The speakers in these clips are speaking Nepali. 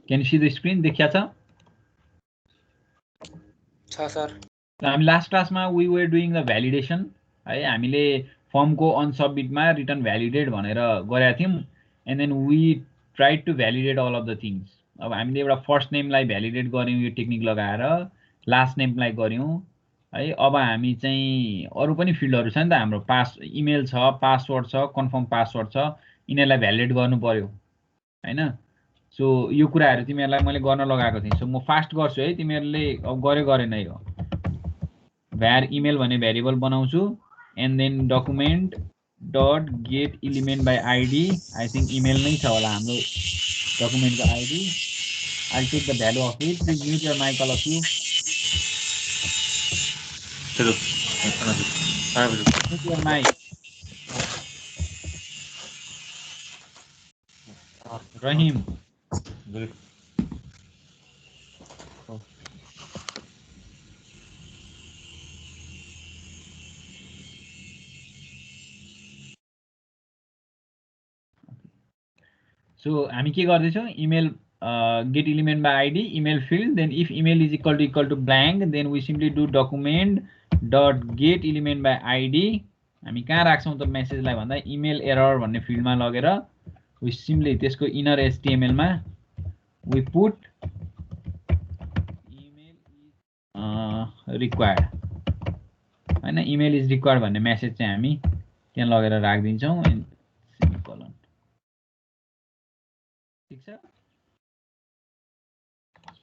Can you see the screen? देखिया छ? छ सर। हामी लास्ट क्लासमा we were doing the validation है, हामीले फर्मको अनसबमिटमा रिटर्न भ्यालिडेट भनेर गरेका थियौं, and then we tried to validate all of the things. अब हामीले एउटा फर्स्ट नेमलाई भ्यालिडेट गर्यौं यो टेक्निक लगाएर, लास्ट नेमलाई गर्यौं है। अब हामी चाहिँ अरु पनि फिल्डहरु छ नि त हाम्रो, पास इमेल छ, पासवर्ड छ, कन्फर्म पासवर्ड छ, यिनीहरुलाई भ्यालिडेट गर्नु पर्यो हैन। सो यो कुराहरु तिमीहरुलाई मैले गर्न लगाएको थिएँ। सो म फास्ट गर्छु है, तिमीहरुले अब गरे नै हो। var email भन्ने भेरिएबल बनाउँछु, and then document dot get element by id, I think email नै छ होला हाम्रो document को id. I'll take the value of it. Please mute your mic all of you. Mute your mic. Rahim. So हामी के गर्दै छौं, email get element by id, email field, then if email is equal to blank, then we simply do document dot get element by id. हामी कहाँ राख्छौं त मेसेजलाई भन्दा email error भन्ने फिल्डमा लगेर we simply त्यसको inner html मा we put email is required हैन, email is required भन्ने मेसेज चाहिँ हामी त्यहाँ लगेर राख्दिन्छौं सेमिकोलन। ठीक छ।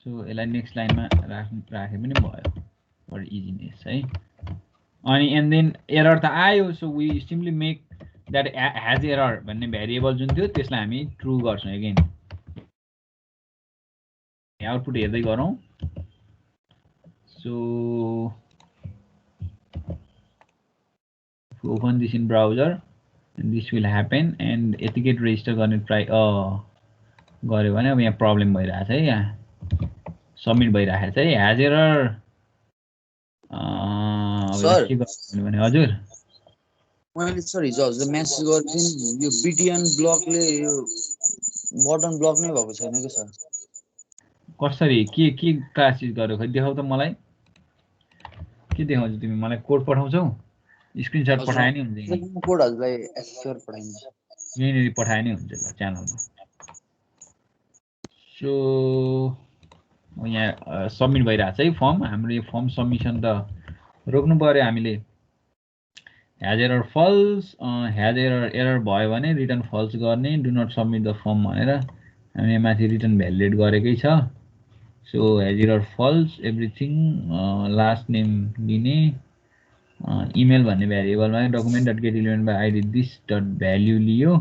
सो यसलाई नेक्स्ट लाइनमा राखे पनि भयो फर इजीनेस है। अनि एन्ड देन एरर त आयो, so we simply make that has error भन्ने भेरिएबल जुन थियो त्यसलाई हामी ट्रू गर्छौं अगेन। आउटपुट हेर्दै गरौँ। So open this in browser and this will happen, and यतिकै रेजिस्टर गर्ने ट्राई गर्यो भने अब यहाँ प्रब्लम भइरहेछ है, यहाँ सबमिट भइरहेछ है, हैज एरर। सर के गर्नु भने हजुर मैले सर हिजो हजुर मेसेज गरेको थिएँ नि, यो बिटिएन ब्लकले यो बटन ब्लक नै भएको छैन के सर। कसरी के क्लासेस गर्यो खै देखाउ त मलाई, के देखाउँछौ तिमी मलाई? कोड पठाउँछौ? स्क्रिनशट पठाए नि हुन्छ नि, कोड हजुरलाई एसएसआर पठाइदिन्छु, यहीँनेरि पठाए नि हुन्छ ल च्यानलमा। सो यहाँ सबमिट भइरहेछ है फर्म। हाम्रो यो फर्म सबमिसन त रोक्नु पर्यो हामीले। Has error false, has error भयो भने रिटर्न फल्स गर्ने, do not submit the form भनेर हामीले माथि रिटर्न भ्यालिडेट गरेकै छ। So has error false everything, last name दिने, इमेल भन्ने भेरिएबलमा document dot get element by ID this dot value लियो,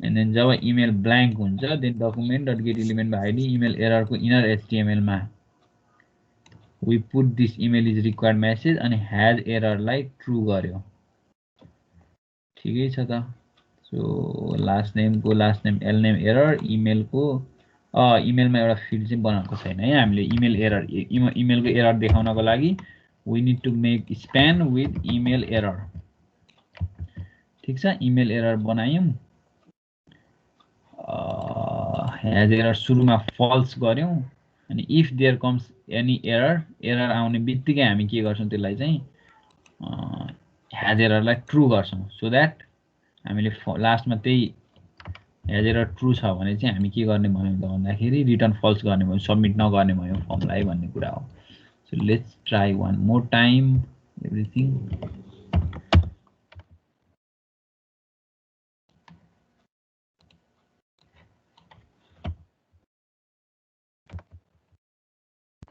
एन्ड देन जब इमेल ब्ल्याङ्क हुन्छ then document dot get element by ID email एररको इनर एचटिएमएल मा we put this email is required message अनि हैज एररलाई ट्रू गर्यो। ठिकै छ त। So last name last name L name error, इमेलको इमेलमा एउटा फिल्ड चाहिँ बनाएको छैन है हामीले। इमेल एरर इमेलको एरर देखाउनको लागि we need to make span with email error। ठीक छ, इमेल एरर बनायौं, हैज एरर सुरुमा फल्स गर्यौं, अनि if there comes any error आउने बित्तिकै हामी के गर्छौं त्यसलाई चाहिँ हैज एररलाई ट्रू गर्छौं, सो दैट हामीले लास्टमा त्यही हैज एरर ट्रू छ भने चाहिँ हामी के गर्ने भन्यो त भन्दाखेरि रिटर्न फल्स गर्ने भयो, सबमिट नगर्ने भयो फर्मलाई भन्ने कुरा हो। So let's try one more time everything।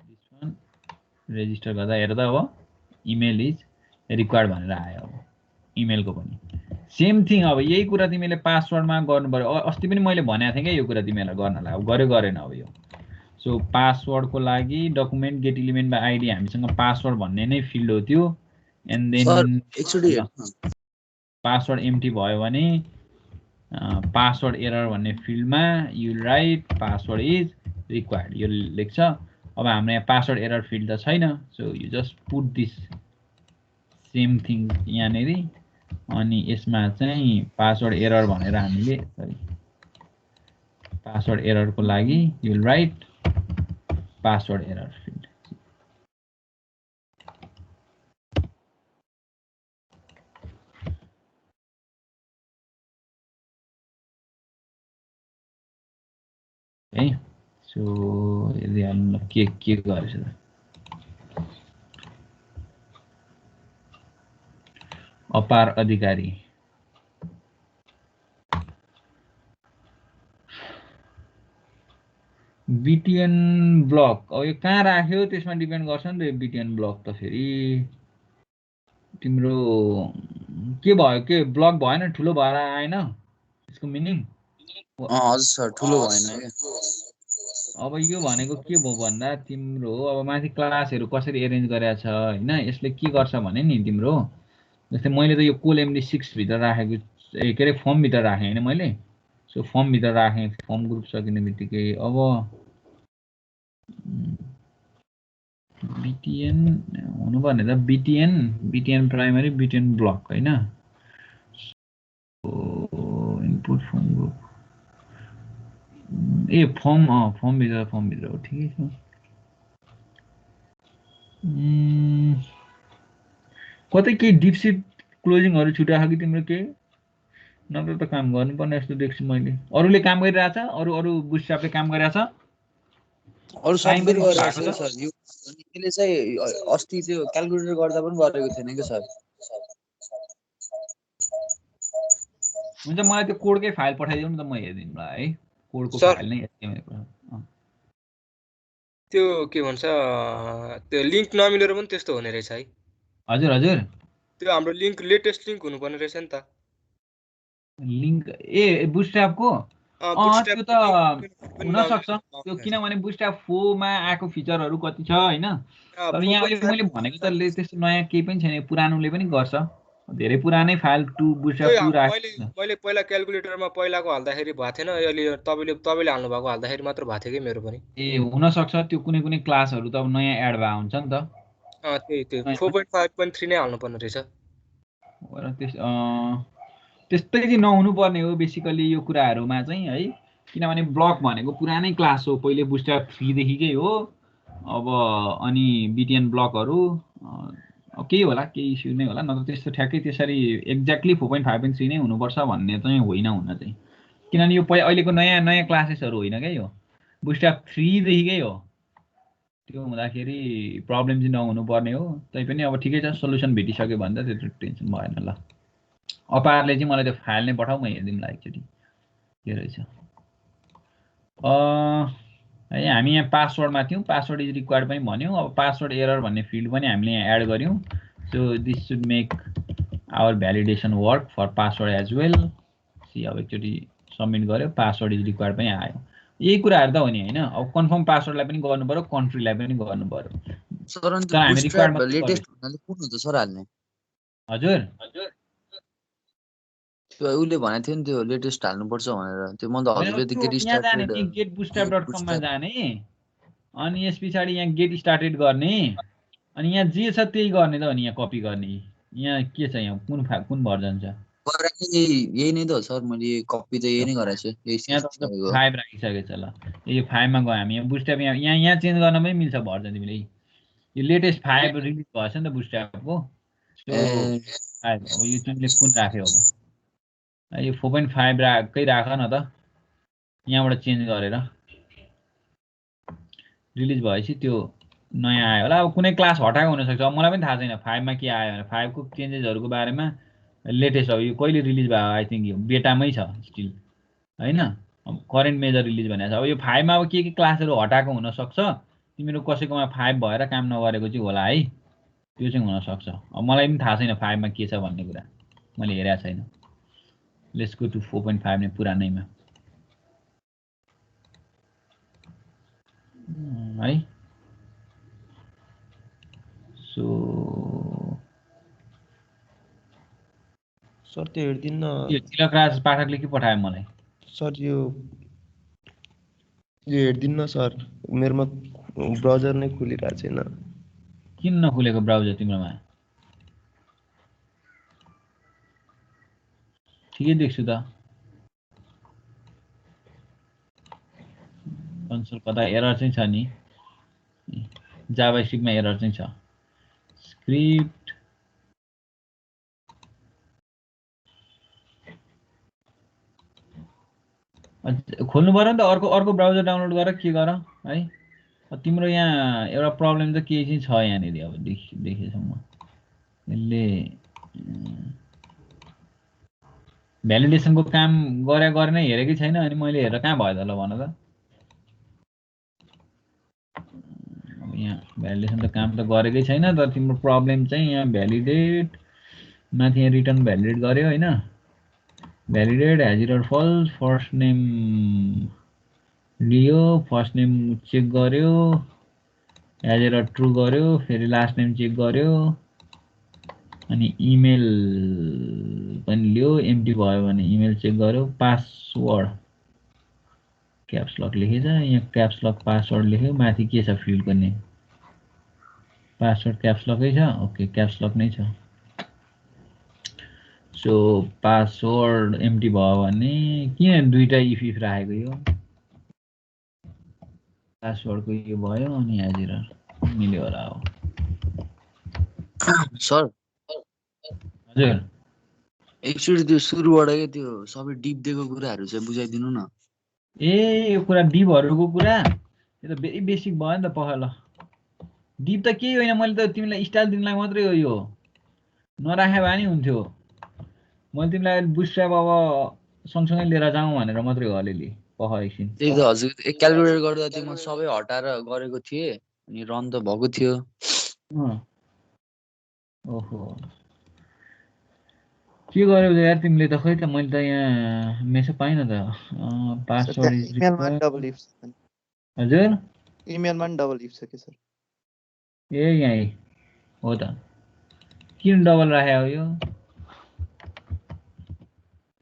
This one register गर्दा हेर्दा अब इमेल इज रिक्वायर्ड भनेर आयो। अब इमेलको पनि सेम थिङ, अब यही कुरा तिमीले पासवर्डमा गर्नु पर्यो। अस्ति पनि मैले भनेको थिएँ क्या यो कुरा तिमीलाई गर्नलाई, अब गरेन अब यो। सो पासवर्डको लागि document get element by ID हामीसँग पासवर्ड भन्ने नै फिल्ड हो त्यो, एन्ड देन पासवर्ड एम्प्टी भयो भने पासवर्ड एरर भन्ने फिल्डमा you right password is required यो लेख्छ। अब हाम्रो यहाँ पासवर्ड एरर फिल्ड त छैन, so you just put this same thing यहाँनेरि, अनि यसमा चाहिँ पासवर्ड एरर भनेर हामीले पासवर्ड एररको लागि you will write password error field. है सो यदि हाल्नु के गरेछ त अपार अधिकारी बीटीएन ब्लक अब यो कहाँ राख्यो त्यसमा डिपेन्ड गर्छ नि त बीटीएन ब्लक त फेरि तिम्रो के भयो के ब्लक भएन ठुलो भएर आएन यसको मिनिङ हजुर सर ठुलो भएन के अब यो भनेको के भयो भन्दा तिम्रो अब माथि क्लासहरु कसरी एरेन्ज गरेछ हैन यसले के गर्छ भने नि तिम्रो जस्तै मैले त यो कोल MD6 भित्र राखेको के रे फर्म भित्र राखे हैन मैले सो फर्म भित्र राखे फर्म ग्रुप सकिने बित्तिकै अब बीटीएन हुनु पर्ने त बीटीएन प्राइमरी बीटीएन ब्लक हैन input form group A form भित्र हो ठिकै छ कतै के डिपसिट क्लोजिङहरु छुटाछ कि तिम्रो के नत्र त काम गर्नुपर्ने जस्तो देख्छु मैले अरूले काम गरिरहेछ अरू बुटस्ट्र्यापले काम गरिरहेछ अरु सबले गरिरहेछ के सर यो यसले चाहिँ अस्ति त्यो क्याल्कुलेटर गर्दा पनि गरेको थिएन के सर हुन्छ मलाई त्यो कोडकै फाइल पठाइदिनु न त म हेर्दिनु ल है कोडको फाइल नै HTML त्यो के भन्छ त्यो लिंक नमिलेर पनि त्यस्तो हुने रहेछ है हजुर हजुर त्यो हाम्रो लिंक लेटेस्ट लिंक हुनुपर्ने रहेछ नि त लिंक ए बुटस्ट्र्यापको त्यो त हुन सक्छ त्यो किनभने बुटस्ट्र्याप 4 मा आएको फिचरहरु कति छ हैन तर यहाँ अहिले मैले भनेको त त्यस्तो नयाँ केही पनि छैन पुरानोले पनि गर्छ धेरै पुरानै फाइल 2 बुटस्ट्र्याप 2 राखेको मैले पहिला क्याल्कुलेटरमा पहिलाको हाल्दाखेरि भएको थिएन अहिले तपाईले हाल्नु भएको हाल्दाखेरि मात्र भएको थियो के मेरो पनि ए हुन सक्छ त्यो कुनै कुनै क्लासहरु त नयाँ एड भए हुन्छ नि त त्यही 4.5.3 नै हाल्नु पर्ने रहेछ त्यस्तै चाहिँ नहुनु पर्ने हो बेसिकली यो कुराहरुमा चाहिँ है किनभने ब्लक भनेको पुरानै क्लास हो पहिले बुटस्ट्र्याप 3 देखिकै हो अब अनि बीटीएन ब्लकहरु केही होला केही इस्यु नै होला नत्र त्यस्तो ठ्याक्कै त्यसरी एक्ज्याक्टली 4.5.3 नै हुनुपर्छ भन्ने चाहिँ होइन हुन चाहिँ किनभने यो अहिलेको नयाँ क्लासेसहरु होइन के यो बुटस्ट्र्याप 3 देखिकै हो त्यो हुँदाखेरि प्रब्लम चाहिँ नहुनु पर्ने हो तैपनि अब ठिकै छ सोलुसन भेटिसक्यो भने त त्यत्रो टेन्सन भएन ल अपारले चाहिँ मलाई त्यो फाइल नै पठाऊ म हेर्दिम ला एकचोटी के रहेछ है हामी यहाँ पासवर्डमा थियौं पासवर्ड इज रिक्वायर्ड पनि भन्यौं अब पासवर्ड एरर भन्ने फिल्ड पनि हामीले यहाँ एड गर्यौं so this should make our validation work for password as well see अब एकचोटी सबमिट गर्यो पासवर्ड इज रिक्वायर्ड पनि आयो यही कुराहरु त हो नि हैन अब कन्फर्म पासवर्डलाई पनि गर्नु पर्यो कन्ट्रीलाई पनि गर्नु पर्यो सर अनि त्यो बुटस्ट्र्याप लेटेस्ट हुनाले कुन हुन्छ सर हाल्ने हजुर त्यो उले भनेको थियो नि त्यो लेटेस्ट हाल्नु पर्छ भनेर त्यो म त हजुरले त गेट स्टार्टेड getbootstrap.com मा जाने अनि यस पछाडी यहाँ गेट स्टार्टेड गर्ने अनि यहाँ जे छ त्यही गर्ने त अनि यहाँ कपी गर्ने यहाँ के छ यहाँ कुन भर्जन छ यही नै त सर मैले कपी त यही नै गराएको छु यहाँ त 5 राखिसके छ ल यो 5 मा गयो हामी यहाँ बुटस्ट्र्याप यहाँ चेन्ज गर्न पनि मिल्छ भर्जन तिमीले यो लेटेस्ट 5 रिलिज भएछ नि त बुटस्ट्र्यापको सो 5 अब यो तिमीले कुन राख्यौ अब यो 4.5 कै राख न त यहाँबाट चेन्ज गरेर रिलिज भएपछि त्यो नयाँ आयो होला अब कुनै क्लास हटाएको हुन सक्छ अब मलाई पनि थाहा छैन 5 मा के आयो भने 5 को चेन्जेसहरुको बारेमा लेटेस्ट अब यो कहिले रिलिज भयो आई थिंक यो बेटामै छ स्टिल हैन अब करेन्ट मेजर रिलिज भनेको छ अब यो 5 मा अब के क्लासहरु हटाएको हुन सक्छ तिमीहरु कसैकोमा 5 भएर काम नगरेको चाहिँ होला है त्यो चाहिँ हुन सक्छ अब मलाई पनि थाहा छैन 5 मा के छ भन्ने कुरा मैले हेरेको छैन लेट्स गो टु 4.5 नै पुरानैमा है सो सर त्यो हेर्दिन यो तिलकराज पाठकले के पठायो मलाई सर यो हेर्दिन सर मेरोमा ब्राउजर नै खुलिरहेको छैन किन नखुलेको ब्राउजर तिम्रोमा ठिकै देख्छु त कन्सोल कता एरर चाहिँ छ नि जाभास्क्रिप्टमा एरर चाहिँ छ स्क्रिप्ट खोल्नु पर्यो नि त अर्को ब्राउजर डाउनलोड गरेर के गर है तिम्रो यहाँ एउटा प्रब्लम त के चाहिँ छ यहाँनिर अब देखेसम्म यसले भ्यालिडेसनको काम गरेर नै हेरेकै छैन अनि मैले हेरेर कहाँ भयो त ल भन त अब यहाँ भ्यालिडेसन त काम त गरेकै छैन तर तिम्रो प्रब्लम चाहिँ यहाँ भ्यालिडेट माथि यहाँ रिटर्न भ्यालिडेट गर्यो हैन validate has error false first name लियो फर्स्ट नेम चेक गर्यो हैज एरर ट्रु गर्यो फेरि लास्ट नेम चेक गर्यो अनि इमेल पनि लियो एम्प्टी भयो भने इमेल चेक गर्यो पासवर्ड क्याप्स लक लेखेछ यहाँ क्याप्स लक पासवर्ड लेख्यो माथि के छ फिल्ड गर्ने पासवर्ड क्याप्स लकै छ ओके क्याप्स लक नै छ सो पासवर्ड एम्प्टी भयो भने किन दुईटा इफ राखेको यो पासवर्डको यो भयो अनि हैज एरर मिल्यो होला हो सर हजुर एकचोटि त्यो सुरुबाटै त्यो सबै डिप दिएको कुराहरू चाहिँ बुझाइदिनु न ए यो कुरा डिपहरूको कुरा यो त भेरी बेसिक भयो नि त पखाल डिप त केही होइन मैले त तिमीलाई स्टाइल दिनलाई मात्रै हो यो नराखे भए नि हुन्थ्यो मैले तिमीलाई बुटस्ट्र्याप अब सँगसँगै लिएर जाउँ भनेर मात्रै हो अलिअलि पख एकछिन त्यही त हजुर एक क्यालकुलेट गर्दा त्यो म सबै हटाएर गरेको थिएँ अनि रन त भएको थियो ओहो के गर्यौ यार तिमीले त खै त मैले त यहाँ मेसेज पाइनँ त पासवर्ड इज इमेलमा डबल इफ छ हजुर इमेलमा डबल इफ छ के सर ए यही हो त किन डबल राखे हो यो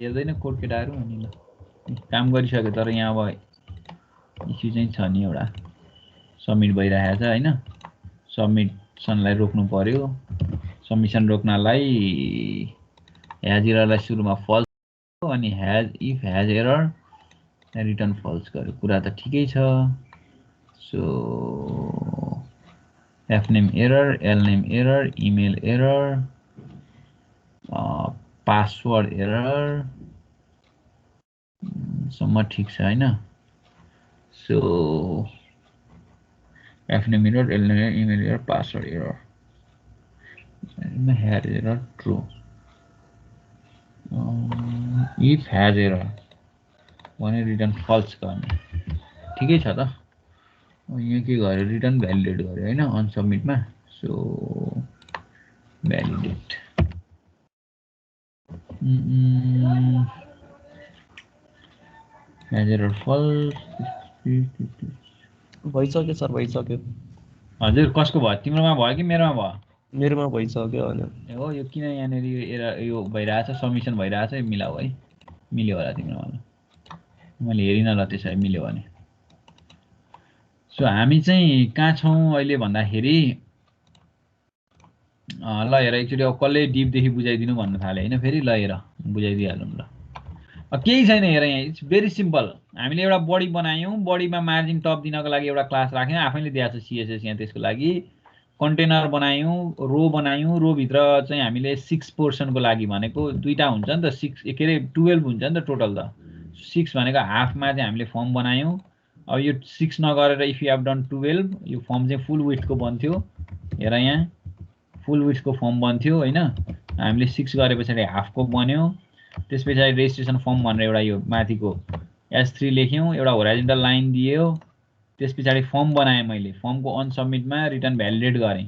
हेर्दैन कोड केटाहरू अनि ल काम गरिसक्यो तर यहाँ अब इस्यु चाहिँ छ नि एउटा सबमिट भइरहेको छ हैन सबमिसनलाई रोक्नु पर्यो सबमिसन रोक्नलाई हैज एररलाई सुरुमा फल्स अनि if has error return false गर्यो कुरा त ठिकै छ so F name error L name error email error password error सम्म ठिक छ हैन so F name error L name error email error password error has error true if has error भने रिटर्न फल्स गर्ने ठिकै छ त यहाँ के गर्यो रिटर्न भ्यालिडेट गर्यो हैन अन सबमिटमा so validate has error false भइसक्यो सर भइसक्यो हजुर कसको भयो तिम्रोमा भयो कि मेरोमा भयो मेरोमा भइसक्यो अनि हो यो किन यहाँनिर यो भइरहेछ सबमिसन भइरहेछ मिलाऊ है मिल्यो होला तिम्रोमा मैले हेरिन ल त्यसै मिल्यो भने सो हामी चाहिँ कहाँ छौँ अहिले भन्दाखेरि ल हेर एकचोटि अब कसले डिपदेखि बुझाइदिनु भन्नु थाल्यो होइन फेरि ल हेर बुझाइदिइहालौँ ल केही छैन हेर यहाँ इट्स भेरी सिम्पल हामीले एउटा बडी बनायौँ बडीमा मार्जिन टप दिनको लागि एउटा क्लास राख्यौँ आफैले दिएको छ सिएसएस यहाँ त्यसको लागि कन्टेनर बनायौँ रो बनायौँ रोभित्र चाहिँ हामीले 6 पोर्सनको लागि भनेको दुईटा हुन्छ नि त 6 के अरे 12 हुन्छ नि त टोटल त 6 भनेको हाफमा चाहिँ हामीले फर्म बनायौँ अब यो 6 नगरेर इफ यु हेभ डन 12 यो फर्म चाहिँ फुल विड्थको बन्थ्यो हेर यहाँ फुल विड्थको फर्म बन्थ्यो होइन हामीले 6 गरे पछाडि हाफको बन्यो त्यस पछाडि रेजिस्ट्रेसन फर्म भनेर एउटा यो माथिको S3 लेख्यौँ एउटा होराइजन्टल लाइन दियो त्यस पछाडि फर्म बनाएँ मैले फर्मको अन सबमिटमा रिटर्न भ्यालिडेट गरेँ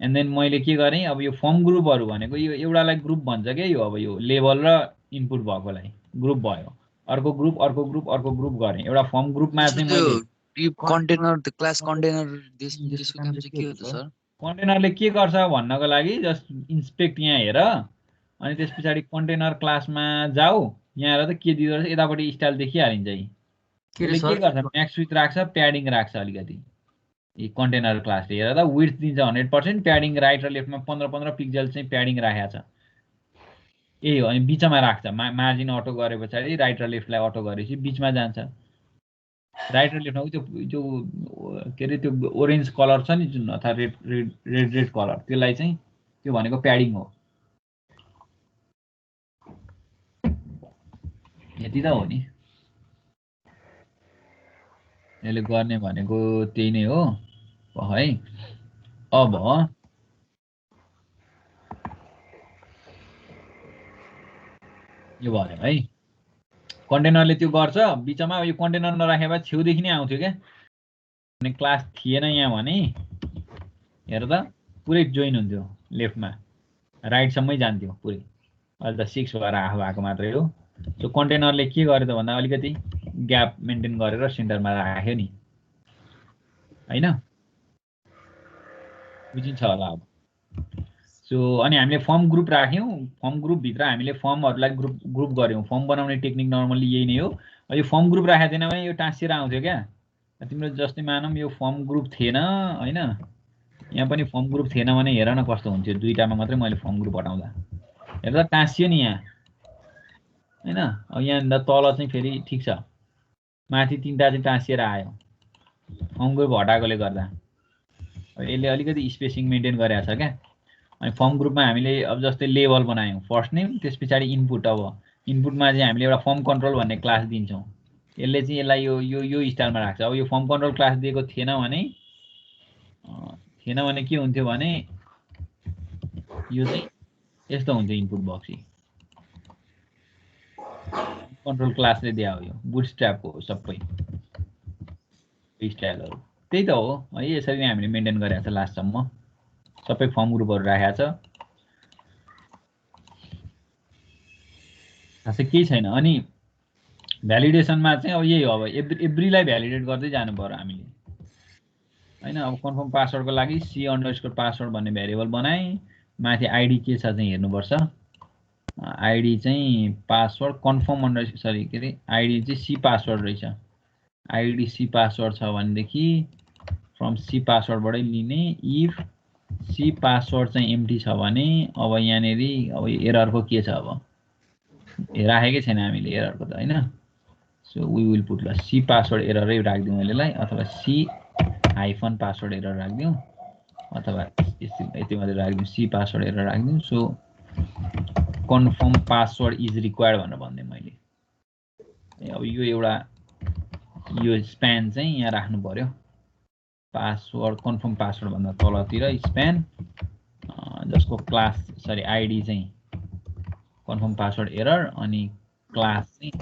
एन्ड देन मैले के गरेँ अब यो फर्म ग्रुपहरू भनेको यो एउटालाई ग्रुप भन्छ क्या यो अब यो लेभल र इनपुट भएकोलाई ग्रुप भयो अर्को ग्रुप अर्को ग्रुप अर्को ग्रुप गरेँ एउटा फर्म ग्रुपमा चाहिँ मैले कन्टेनर द क्लास कन्टेनर त्यसको काम चाहिँ के हो त सर कन्टेनरले के गर्छ भन्नको लागि जस्ट इन्स्पेक्ट यहाँ हेर अनि त्यस पछाडि कन्टेनर क्लासमा जाऊ यहाँ हेर त के दिँदो रहेछ यतापट्टि स्टाइल देखिहालिन्छ के गर्छ म्याक्स विथ राख्छ प्याडिङ राख्छ अलिकति यी कन्टेनर क्लासले हेर त विड्थ दिन्छ 100% प्याडिङ राइट र लेफ्टमा 15 पिक्सल चाहिँ प्याडिङ राखेको छ यही हो अनि बिचमा राख्छ मार्जिन अटो गरे पछाडि राइट र लेफ्टलाई अटो गरेपछि बिचमा जान्छ राइट र लेफ्टमा त्यो के अरे त्यो ओरेन्ज कलर छ नि जुन अथवा रेड कलर त्यसलाई चाहिँ त्यो भनेको प्याडिङ हो। यति त हो नि यसले गर्ने भनेको त्यही नै हो है। अब यो भयो है कन्टेनरले त्यो गर्छ बिचमा यो कन्टेनर नराखे भए छेउदेखि नै आउँथ्यो क्या अनि क्लास थिएन यहाँ भने हेर त पुरै जोइन हुन्थ्यो लेफ्टमा राइटसम्मै जान्थ्यो पुरै अहिले त 6 भएर हाफ भएको मात्रै हो। त्यो कन्टेनरले के गर्यो त भन्दा अलिकति ग्याप मेन्टेन गरेर सेन्टरमा राख्यो नि हैन बुझिन्छ होला अब। सो अनि हामीले फर्म ग्रुप राख्यौँ फर्म ग्रुपभित्र हामीले फर्महरूलाई ग्रुप गऱ्यौँ फर्म बनाउने टेक्निक नर्मली यही नै हो। यो फर्म ग्रुप राखेको थिएन भने यो टाँसिएर आउँथ्यो क्या तिम्रो जस्तै मानौँ यो फर्म ग्रुप थिएन हैन यहाँ पनि फर्म ग्रुप थिएन भने हेर न कस्तो हुन्थ्यो दुईटामा मात्रै मैले फर्म ग्रुप हटाउँदा हेर्दा टाँसियो नि यहाँ हैन। अब यहाँ तल चाहिँ फेरि ठिक छ माथि तीनटा चाहिँ टाँसिएर आयो फर्म ग्रुप हटाएकोले गर्दा यसले अलिकति स्पेसिङ मेन्टेन गरेको छ क्या। अनि फर्म ग्रुपमा हामीले अब जस्तै लेबल बनायौँ फर्स्ट नेम त्यस पछाडि इनपुट। अब इनपुटमा चाहिँ हामीले एउटा फर्म कन्ट्रोल भन्ने क्लास दिन्छौँ यसले चाहिँ यसलाई यो स्टाइलमा राख्छ। अब यो फर्म कन्ट्रोल क्लास दिएको थिएन भने के हुन्थ्यो भने यो चाहिँ यस्तो हुन्थ्यो इनपुट बक्स कन्ट्रोल क्लासले दिया हो यो बुटस्ट्र्यापको हो सबै स्टाइलहरू त्यही त हो है। यसरी नै हामीले मेन्टेन गरेको छ लास्टसम्म सबै फर्म ग्रुपहरू राखेको छ खासै केही छैन। अनि भ्यालिडेसनमा चाहिँ अब यही हो अब एभ्रीलाई भ्यालिडेट गर्दै जानु पर्यो हामीले हैन। अब कन्फर्म पासवर्डको लागि C_password भन्ने भेरिएबल बनाएँ माथि आइडी के छ चाहिँ हेर्नुपर्छ आइडी चाहिँ पासवर्ड कन्फर्म के अरे आइडी चाहिँ C_password रहेछ आइडी C_password छ भनेदेखि फ्रम C_passwordबाटै लिने इफ C_password चाहिँ एम्प्टी छ भने अब यहाँनेरि अब एररको के छ अब राखेकै छैन हामीले एररको त हैन। सो वी विल पुट ल C_password एररै राख्दिउँ यसलाई अथवा C-password एरर राख्दिउँ अथवा यति मात्रै राख्दिउँ C_password एरर राख्दिउँ। So confirm password is required भनेर भन्दै मैले अब यो एउटा यो स्प्यान चाहिँ यहाँ राख्नु पर्यो पासवर्ड कन्फर्म पासवर्ड भन्दा तलतिर स्प्यान जसको क्लास सरी आइडी चाहिँ कन्फर्म पासवर्ड एरर अनि क्लास चाहिँ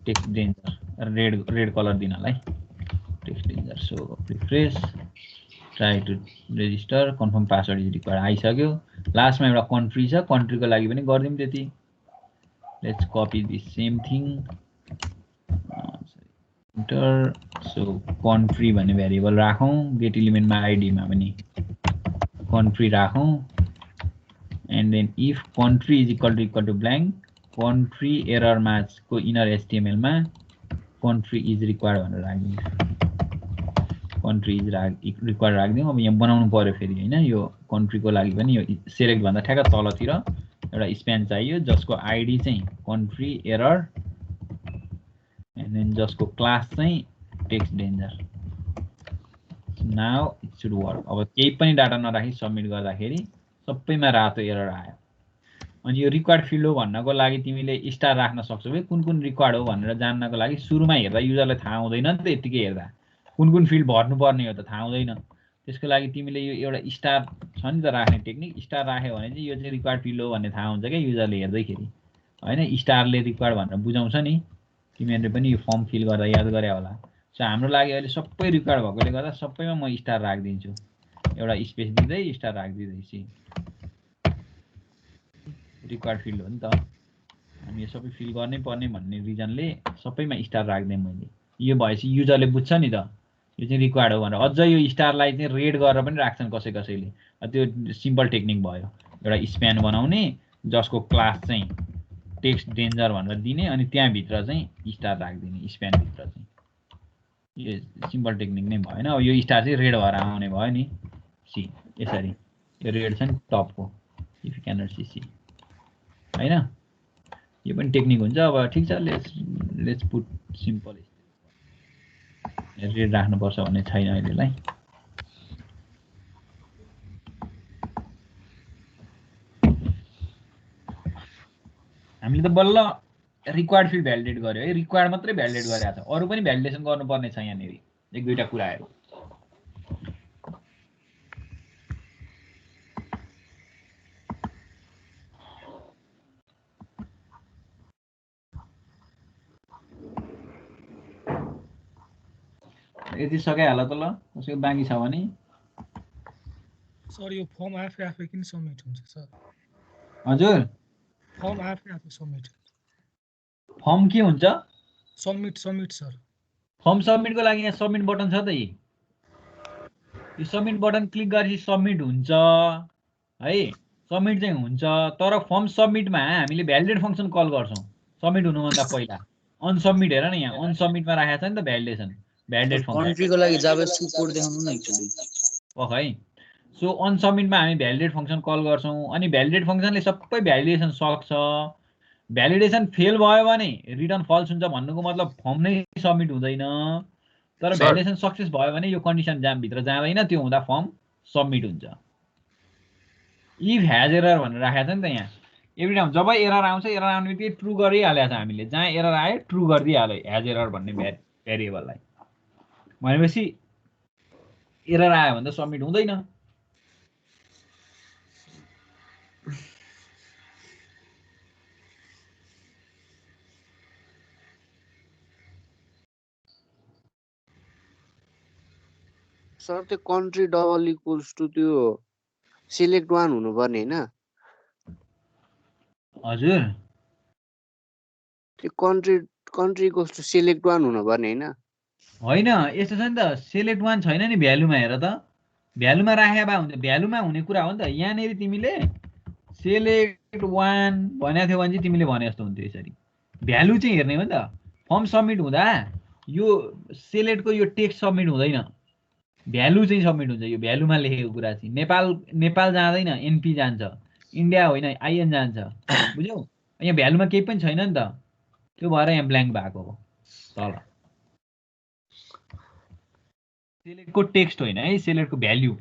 टेक्स्ट डेन्जर रेड कलर दिनलाई text danger. So refresh try to register confirm password is required आइसक्यो। लास्टमा एउटा कन्ट्री छ कन्ट्रीको लागि पनि गरिदिउँ त्यति। Let's copy this same thing enter. So country भन्ने भेरिएबल राखौँ गेट एलिमेन्टमा आइडीमा पनि कन्ट्री राखौँ and then if country is equal to blank country एररमा को इनर HTML मा कन्ट्री इज रिक्वायर्ड भनेर राखिदिउँ कन्ट्री इज रिक्वायर्ड राखिदिउँ। अब यहाँ बनाउनु पर्यो फेरि हैन यो कन्ट्रीको लागि पनि यो सेलेक्ट भन्दा ठ्याक्क तलतिर एउटा स्प्यान चाहियो जसको आइडी चाहिँ कन्ट्री एरर एन्ड देन जसको क्लास चाहिँ text danger. Now it should work. अब केही पनि डाटा नराखी सबमिट गर्दाखेरि सबैमा रातो एरर आयो। अनि यो रिक्वायर्ड फिल्ड हो भन्नको लागि तिमीले स्टार राख्न सक्छौ है कुन रिक्वायर्ड हो भनेर जान्नको लागि सुरुमा हेर्दा युजरलाई थाहा हुँदैन नि त यतिकै हेर्दा कुन फिल्ड भर्नुपर्ने हो त थाहा हुँदैन। त्यसको लागि तिमीले यो एउटा स्टार छ नि त राख्ने टेक्निक स्टार राख्यो भने चाहिँ यो चाहिँ रिक्वायर्ड फिल्ड हो भन्ने थाहा हुन्छ क्या युजरले हेर्दैखेरि हैन स्टारले रिक्वायर्ड भनेर बुझाउँछ नि तिमीहरूले पनि यो फर्म फिल गर्दा याद गरे होला। सो हाम्रो लागि अहिले सबै रिक्वायर्ड भएकोले गर्दा सबैमा म स्टार राखिदिन्छु एउटा स्पेस दिँदै स्टार राखिदिँदैछु रिक्वायर्ड फिल्ड हो नि त हामी यो सबै फिल गर्नै पर्ने भन्ने रिजनले सबैमा स्टार राख्दै मैले यो भएपछि युजरले बुझ्छ नि त यो चाहिँ रिक्वायर्ड हो भनेर। अझ यो स्टारलाई चाहिँ रेड गरेर पनि राख्छन् कसैले त्यो सिम्पल टेक्निक भयो एउटा स्प्यान बनाउने जसको क्लास चाहिँ टेक्स्ट डेन्जर भनेर दिने अनि त्यहाँभित्र चाहिँ स्टार राखिदिने स्प्यानभित्र चाहिँ यो सिम्पल टेक्निक नै भएन। अब यो स्टार चाहिँ रेड भएर आउने भयो नि सी यसरी यो रेड छ नि टपको इफ यु क्यानट सी हैन यो पनि टेक्निक हुन्छ। अब ठिक छ लेट्स पुट सिम्पल रेड राख्नुपर्छ भन्ने छैन अहिलेलाई। हामीले त बल्ल रिक्वायर्ड फिल्ड भ्यालिडेट गर्यो है, रिक्वायर्ड मात्रै भ्यालिडेट गरेको छ, अरू पनि भ्यालिडेसन गर्नुपर्ने छ यहाँनिर एक दुईटा कुराहरू। यति सकिहाल्यो त ल, कसैको बाँकी छ भने। सर यो फर्म आफै किन सबमिट हुन्छ सर? हजुर फर्म आफै सबमिट फर्म के हुन्छ? Submit sir. फर्म सबमिटको लागि यहाँ सबमिट बटन छ त। यो सबमिट बटन क्लिक गरेपछि सबमिट हुन्छ है, सबमिट चाहिँ हुन्छ। तर फर्म सबमिटमा हामीले भ्यालिडेट फङ्सन कल गर्छौँ सबमिट हुनुभन्दा पहिला। अनसबमिट हेर न, यहाँ अनसबमिटमा राखेको छ नि त भ्यालिडेसन, भ्यालिडेट फङ्सन। कन्ट्रीको लागि जाभास्क्रिप्ट कोड देखाउनु न एकचोटि। ओके है, सो अनसबमिटमा हामी भ्यालिडेट फङ्सन कल गर्छौँ अनि भ्यालिडेट फङ्सनले सबै भ्यालिडेसन सक्छ। भ्यालिडेसन फेल भयो भने रिटर्न फल्स हुन्छ भन्नुको मतलब फर्म नै सबमिट हुँदैन। तर भ्यालिडेसन सक्सेस भयो भने यो कन्डिसन भित्र जाँदैन, त्यो हुँदा फर्म सबमिट हुन्छ। इफ ह्याज एरर भनेर राखेको छ नि त यहाँ। एभ्री टाइम जब एरर आउँछ, एरर आउने बित्तिकै ट्रु गरिहालेको छ हामीले, जहाँ एरर आयो ट्रु गरिदिइहाल्यो ह्याज एरर भन्ने भेरिएबललाई। भनेपछि एरर आयो भने त सबमिट हुँदैन। सर त्यो कन्ट्री डबल इक्वल्स टु त्यो सिलेक्ट वान हुनुपर्ने हैन? हजुर त्यो country equals to select one हुनुपर्ने हैन? होइन, यस्तो छ नि त, सेलेक्ट वान छैन नि भ्यालुमा। हेर त, भ्यालुमा राखे भए हुन्छ, भ्यालुमा हुने कुरा हो नि त। यहाँनिर तिमीले सेलेक्ट वान भनेको थियो भने चाहिँ तिमीले भने जस्तो हुन्थ्यो। यसरी भ्यालु चाहिँ हेर्ने हो नि त। फर्म सबमिट हुँदा यो सेलेक्टको यो टेक्स्ट सबमिट हुँदैन, भ्यालु चाहिँ सबमिट हुन्छ। यो भ्यालुमा लेखेको कुरा चाहिँ नेपाल जाँदैन, एनपी जान्छ। इन्डिया होइन आइएन जान्छ, बुझ्यौ? यहाँ भ्यालुमा केही पनि छैन नि त, त्यो भएर यहाँ ब्ल्याङ्क भएको हो तल। सेलेक्टको टेक्स्ट होइन है, सेलेक्टको भ्याल्यु।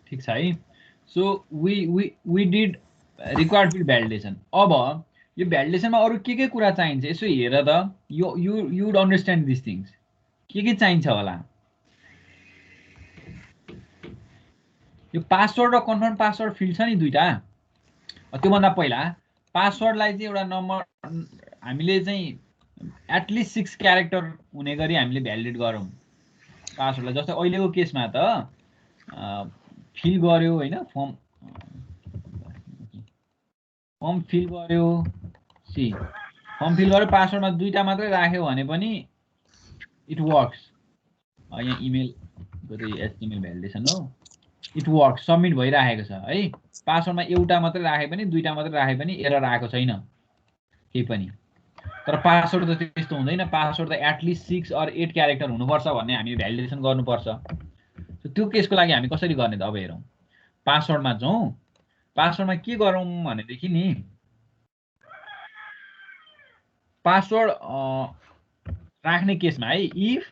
ठिक छ है। So we did required field validation. अब यो भ्यालिडेसनमा अरू के कुरा चाहिन्छ यसो हेर त। You would understand this things. के चाहिन्छ होला? यो पासवर्ड र कन्फर्म पासवर्ड फिल्ड छ नि दुईटा। त्योभन्दा पहिला पासवर्डलाई चाहिँ एउटा नम्बर हामीले चाहिँ एटलिस्ट 6 क्यारेक्टर हुने गरी हामीले भ्यालिडेट गरौँ पासवर्डलाई। जस्तै अहिलेको केसमा त फिल गर्यो होइन, फर्म फिल गर्यो, फर्म फिल गर्यो, पासवर्डमा दुईटा मात्रै राख्यो भने पनि इट वर्क्स। यहाँ इमेलको चाहिँ एचटिएमएल भ्यालिडेसन हो, इट वर्क्स, सबमिट भइराखेको छ है। पासवर्डमा एउटा मात्रै राखे पनि दुईटा मात्रै राखे पनि एरर आएको छैन केही पनि। तर पासवर्ड त त्यस्तो हुँदैन, पासवर्ड त एटलिस्ट 6 or 8 क्यारेक्टर हुनुपर्छ भन्ने हामी भ्यालिडेसन गर्नुपर्छ। त्यो केसको लागि हामी कसरी गर्ने त? अब हेरौँ, पासवर्डमा जाउँ। पासवर्डमा के गरौँ भनेदेखि नि पासवर्ड राख्ने केसमा है इफ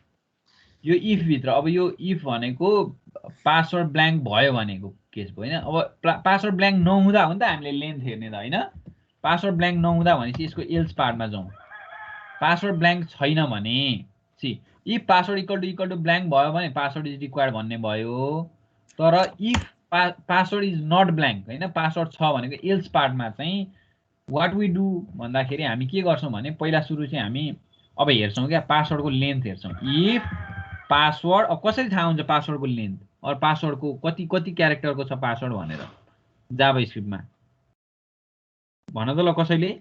यो इफ भित्र अब यो इफ भनेको पासवर्ड ब्ल्याङ्क भयो भनेको केस भयो हैन। अब पासवर्ड ब्ल्याङ्क नहुँदा हो नि त हामीले लेन्थ हेर्ने त हैन। पासवर्ड ब्ल्याङ्क नहुँदा भनेपछि यसको एल्स पार्टमा जाउँ। पासवर्ड ब्ल्याङ्क छैन भने see if password equal to blank भयो भने पासवर्ड इज रिक्वायर्ड भन्ने भयो। तर if password is not blank हैन, पासवर्ड छ भनेको एल्स पार्टमा चाहिँ व्हाट वी डू भन्दाखेरि हामी के गर्छौँ भने पहिला सुरु चाहिँ हामी अब हेर्छौँ क्या पासवर्डको लेन्थ हेर्छौँ। इफ पासवर्ड अब कसरी थाहा हुन्छ पासवर्डको लेन्थ और पासवर्डको कति क्यारेक्टरको छ पासवर्ड भनेर जाभास्क्रिप्टमा भन त ल कसैले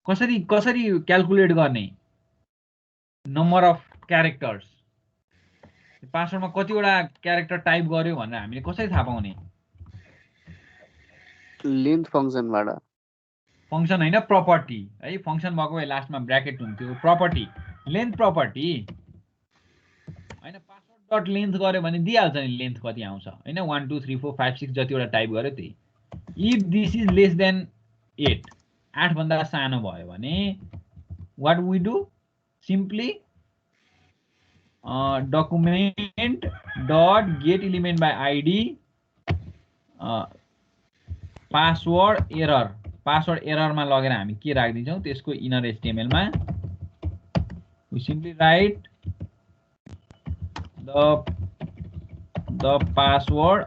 कसरी क्याल्कुलेट गर्ने नम्बर अफ क्यारेक्टर्स पासवर्डमा कतिवटा क्यारेक्टर टाइप गर्यो भनेर हामीले कसरी थाहा पाउने? लेन्थ फंक्सनबाट। फंक्सन हैन प्रपर्टी है, फंक्सन भएको भए लास्टमा ब्र्याकेट हुन्थ्यो। प्रपर्टी लेन्थ प्रपर्टी हैन, पासवर्ड डट लेन्थ गर्यो भने दिइहाल्छ नि लेन्थ कति आउँछ हैन, 1 2 3 4 5 6 जतिवटा टाइप गर्यो त्यही। If this is less than 8 8 भन्दा सानो भयो भने what we do simply document dot get element by ID password एररमा लगेर हामी के राख्दिन्छौँ त्यसको इनर एचटीएमएल मा we simply write the password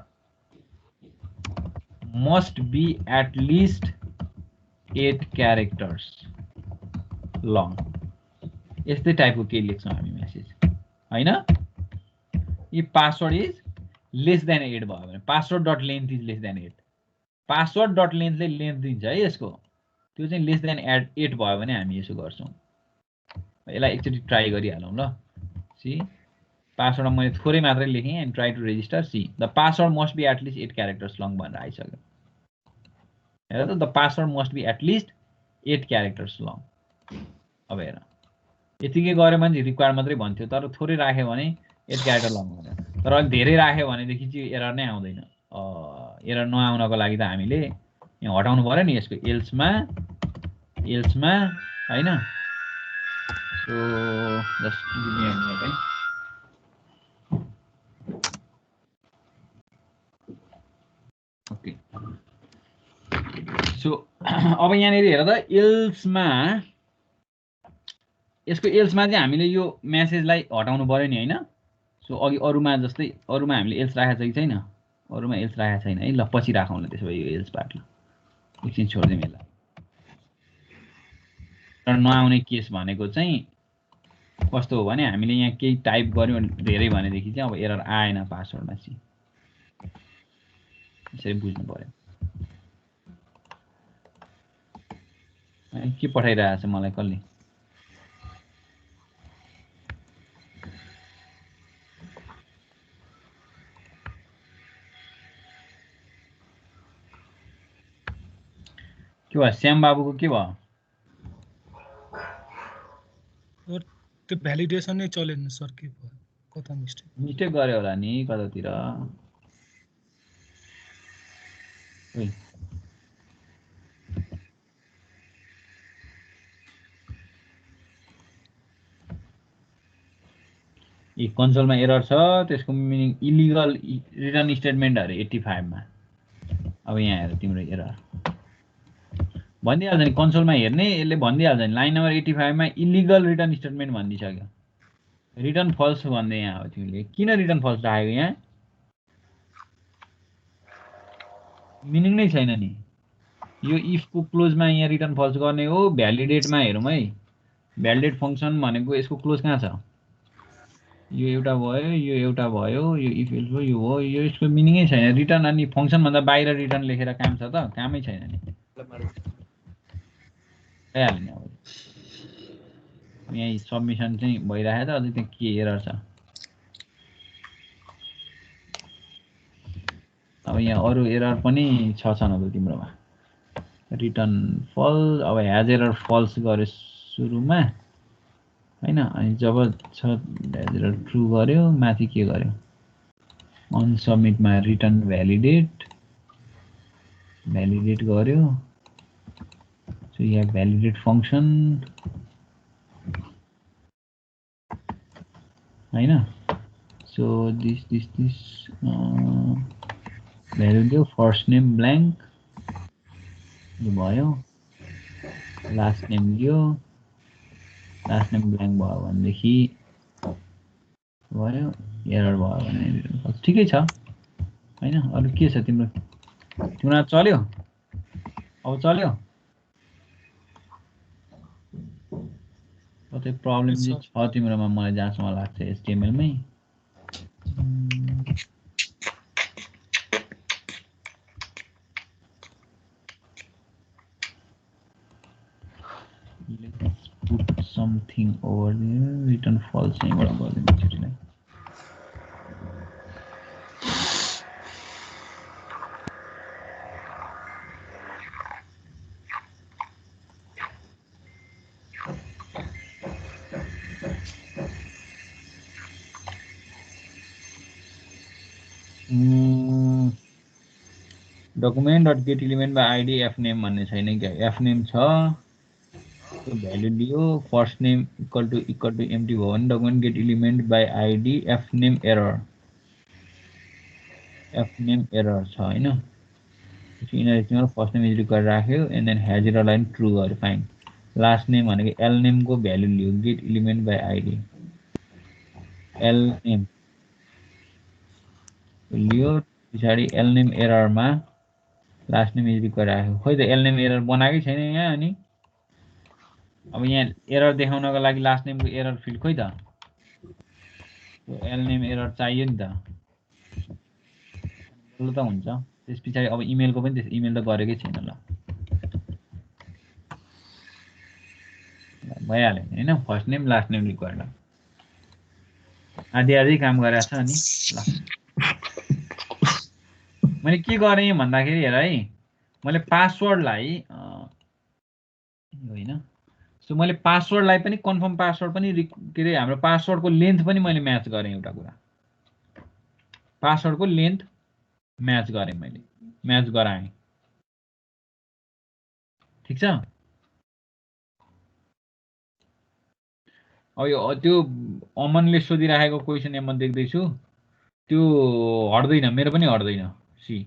must be at least 8 characters long। यस्तै टाइपको के लेख्छौँ हामी मेसेज हैन। if password is less than 8 भयो भने password dot length is less than 8 password dot लेन्थले लेन्थ दिन्छ है यसको, त्यो चाहिँ लेस देन 8 भयो भने हामी यसो गर्छौँ। यसलाई एकचोटि ट्राई गरिहालौँ ल। सी पासवर्ड मैले थोरै मात्रै लेखेँ and try to register. See the password must be at least 8 characters long भनेर आइसक्यो। हेर त the password must be at least 8 characters long. अब हेर यतिकै गऱ्यो भने रिक्वायर मात्रै भन्थ्यो, तर थोरै राख्यो भने 8 क्यारेक्टर लङ भनेर। तर अलिक धेरै राख्यो भनेदेखि चाहिँ एरर नै आउँदैन। एरर नआउनको लागि त हामीले यहाँ हटाउनु पर्यो नि यसको एल्समा हैन। So just give me a minute है। ओके सो अब यहाँनिर हेर त एल्समा यसको एल्समा चाहिँ हामीले यो मेसेजलाई हटाउनु पर्यो नि हैन। सो अघि अरूमा जस्तै अरूमा हामीले एल्स राखेको छ कि छैन, अरूमा एल्स राखेको छैन है। ल पछि राखौँला त्यसो भए यो एल्स पार्टलाई एकछिन छोडिदिउँ यसलाई। तर नआउने केस भनेको चाहिँ कस्तो हो भने हामीले यहाँ केही टाइप गर्यौँ धेरै भनेदेखि चाहिँ अब एरर आएन पासवर्डमा। सी यसरी बुझ्नु पर्यो। के पठाइरहेको छ मलाई कसले? के भयो श्याम बाबुको के भयो? सर त्यो भ्यालिडेसन नै चलेन सर, के भयो कता मिस्टेक गरे होला नि कतातिर। ए कन्सोलमा एरर छ, त्यसको मिनिङ इलिगल रिटर्न स्टेटमेन्टहरु 85 मा। अब यहाँ हेर तिम्रो एरर भनिदिहाल्छ नि, कन्सोलमा हेर्ने यसले भनिदिहाल्छ नि लाइन नम्बर 85 मा इलिगल रिटर्न स्टेटमेन्ट भनिदिसक्यो। रिटर्न फल्स भन्दै यहाँ हो, तिमीले किन रिटर्न फल्स राखेको? यहाँ मिनिङ नै छैन नि। यो इफ को क्लोजमा यहाँ रिटर्न फल्स गर्ने हो। भ्यालिडेटमा हेरौँ है, भ्यालिडेट फंक्सन भनेको यसको क्लोज कहाँ छ? यो एउटा भयो, यो एउटा भयो, यो इफ एल्स भयो, यो हो। यो यसको मिनिङै छैन। रिटर्न अनि फंक्सन भन्दा बाहिर रिटर्न लेखेर काम छ त? कामै छैन नि। भइहाल्यो नि। अब यहाँ सबमिसन चाहिँ भइरहेको छ, अझै त्यहाँ के एरर छ? अब यहाँ अरू एरर पनि छ न तिम्रोमा। रिटर्न फल्स, अब ह्याज एरर फल्स गर्यो सुरुमा हैन, अनि जब छ ह्याज एरर ट्रु गर्यो, माथि के गर्यो? अन सबमिटमा रिटर्न भ्यालिडेट गर्यो, So you have validate function. होइन, so this value दियो, first name blank यो भयो, last name दियो, last name blank भयो भनेदेखि भयो, एरर भयो भने ठिकै छ हैन। अरु के छ तिम्रो? तिम्रो चल्यो? अब चल्यो? कतै प्रब्लम चाहिँ छ तिम्रोमा मलाई जहाँसम्म लाग्छ HTML मै। Let's put something over there, return false यहीँबाट गरिदिनु छिटो। document.getElement by id fname भन्ने छैन क्या, fname छ, त्यो भ्यालु दियो, first name equal to empty भयो भने document get element by ID fname error छ हैन। Inner first name is required राख्यो and then has error line true गर्यो, फाइन। लास्ट नेम भनेको एल नेम को भ्यालु लियो, get element by ID L name लियो, पछाडी एल नेम एरर मा लास्ट नेम इज रिक्वायर्ड राख्यो। खोइ त एल नेम एरर बनाएकै छैन यहाँ, अनि अब यहाँ एरर देखाउनको लागि लास्ट नेम को एरर फिल्ड खोइ त, एल नेम एरर चाहियो नि त, ल त हुन्छ। त्यस पछाडी अब इमेल को पनि त्यस इमेल त गरेकै छैन, ल भइहाल्यो हैन। First name last name required, आधी काम गरेको छ नि। ल मैले के गरेँ भन्दाखेरि हेर है, मैले पासवर्डलाई होइन, सो मैले पासवर्डलाई पनि कन्फर्म पासवर्ड पनि के अरे हाम्रो पासवर्डको लेन्थ पनि मैले म्याच गरेँ। एउटा कुरा पासवर्डको लेन्थ म्याच गरेँ, मैले म्याच गराएँ, ठिक छ। अब यो त्यो अमनले सोधिराखेको क्वेसन यहाँ म देख्दैछु, त्यो हट्दैन, मेरो पनि हट्दैन। सी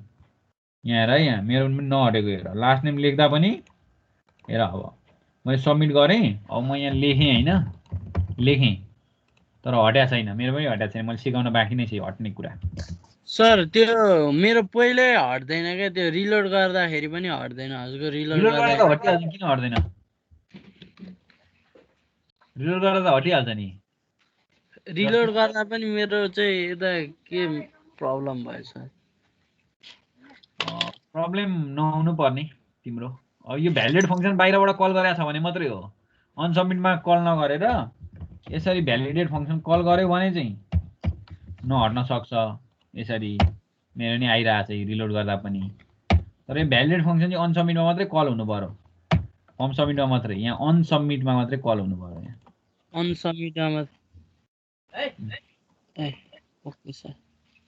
यहाँ हेर है, यहाँ मेरो पनि नहटेको हेर, लास्ट नेम लेख्दा पनि हेर। अब मैले सबमिट गरेँ, अब म यहाँ लेखेँ हैन, लेखेँ तर हट्या छैन, मेरो पनि हट्या छैन, मैले सिकाउन बाँकी नै छ हट्ने कुरा। सर त्यो मेरो पहिल्यै हट्दैन क्या, त्यो रिलोड गर्दाखेरि पनि हट्दैन। हजुरको रिलोड गर्दा हटिहाल्छ, किन हट्दैन? रिलोड गर्दा त हटिहाल्छ नि। रिलोड गर्दा पनि मेरो चाहिँ यता के प्रब्लम भएछ? प्रब्लम नहुनु पर्ने तिम्रो। अब यो भ्यालिडेट फंक्सन बाहिरबाट कल गरेको छ भने मात्रै हो, अनसबमिटमा कल नगरेर यसरी भ्यालिडेट फंक्सन कल गर्यो भने चाहिँ नहट्न सक्छ। यसरी मेरो नि आइरहेछ रिलोड गर्दा पनि, तर यो भ्यालिडेट फंक्सन चाहिँ अनसबमिटमा मात्रै कल हुनु पर्यो, फर्म सबमिटमा मात्रै, यहाँ अनसबमिटमा मात्रै कल हुनु पर्यो। यहाँ अनसबमिटमा मात्रै। ए ओके सर।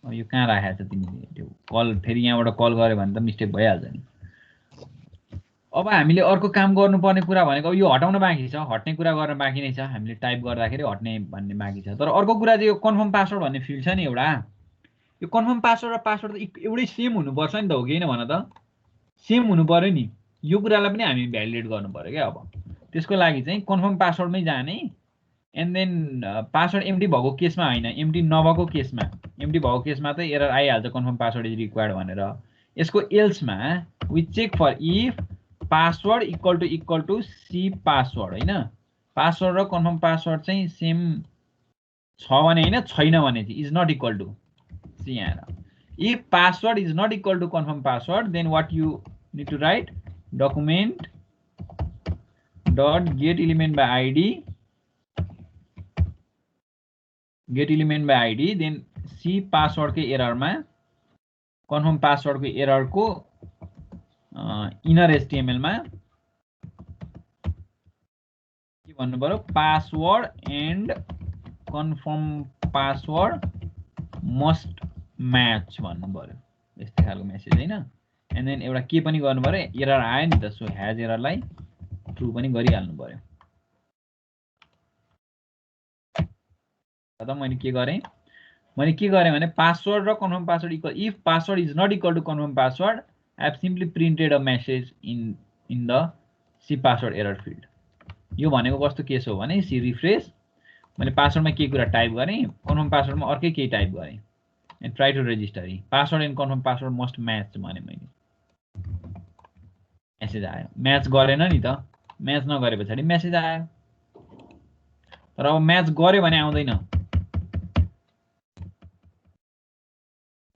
यो कहाँ राखेको छ तिमीले? त्यो कल फेरि यहाँबाट कल गर्यो भने त मिस्टेक भइहाल्छ नि। अब हामीले अर्को काम गर्नुपर्ने कुरा भनेको अब यो हटाउन बाँकी छ, हट्ने कुरा गर्न बाँकी नै छ, हामीले टाइप गर्दाखेरि हट्ने भन्ने बाँकी छ। तर अर्को कुरा चाहिँ यो कन्फर्म पासवर्ड भन्ने फिल्ड छ नि एउटा, यो कन्फर्म पासवर्ड र पासवर्ड त एउटै सेम हुनुपर्छ नि त, हो कि होइन भन त? सेम हुनु पर्यो नि, यो कुरालाई पनि हामी भ्यालिडेट गर्नु पर्यो क्या। अब त्यसको लागि चाहिँ कन्फर्म पासवर्डमै जाने, एन्ड देन पासवर्ड एम्प्टी भएको केसमा होइन, एम्प्टी नभएको केसमा, एम्प्टी भएको केसमा त एरर आइहाल्छ कन्फर्म पासवर्ड इज रिक्वायर्ड भनेर। यसको एल्समा we check for if password equal to C password होइन, पासवर्ड र कन्फर्म पासवर्ड चाहिँ सेम छ भने होइन, छैन भने चाहिँ is not equal to C. यहाँ if password is not equal to confirm password then what you need to write document dot get element by ID, get element by ID, then C password के एररमा कन्फर्म पासवर्ड को एरर को इनर HTML मा के भन्नु पर्यो, password and confirm password must match भन्नु पर्यो, यस्तो खालको मेसेज हैन। एन्ड देन एउटा के पनि गर्नु पर्यो, एरर आयो नि त, सो हैज एररलाई ट्रु पनि गरिहाल्नु पर्यो। त मैले के गरेँ भने पासवर्ड र confirm password equal if password is not equal to confirm password I have simply printed a message in the C password error field. यो भनेको कस्तो केस हो भने सी रिफ्रेस मैले पासवर्डमा केही कुरा टाइप गरेँ, कन्फर्म पासवर्डमा अर्कै केही टाइप गरेँ and try to register he password and confirm password must match भने मैले मेसेज आयो। म्याच गरेन नि त, म्याच नगरे पछाडि मेसेज आयो। तर अब म्याच गर्यो भने आउँदैन,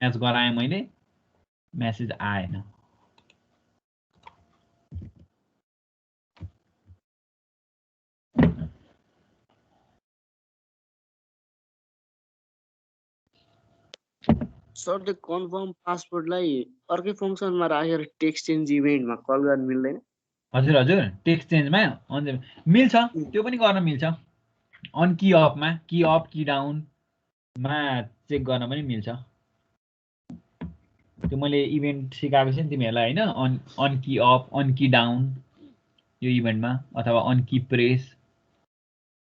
म्याच गराएँ मैले मेसेज आएन। सर त्यो कन्फर्म पासवर्डलाई अर्कै फङ्सनमा राखेर टेक्स्ट चेन्ज इभेन्टमा कल गर्न मिल्दैन? हजुर हजुर टेक्स्ट चेन्जमा मिल्छ, त्यो पनि गर्न मिल्छ। अन की अपमा की अप की डाउनमा चेक गर्न पनि मिल्छ। त्यो मैले इभेन्ट सिकाएको छु नि तिमीहरूलाई होइन, on key up on key down यो इभेन्टमा अथवा अन की प्रेस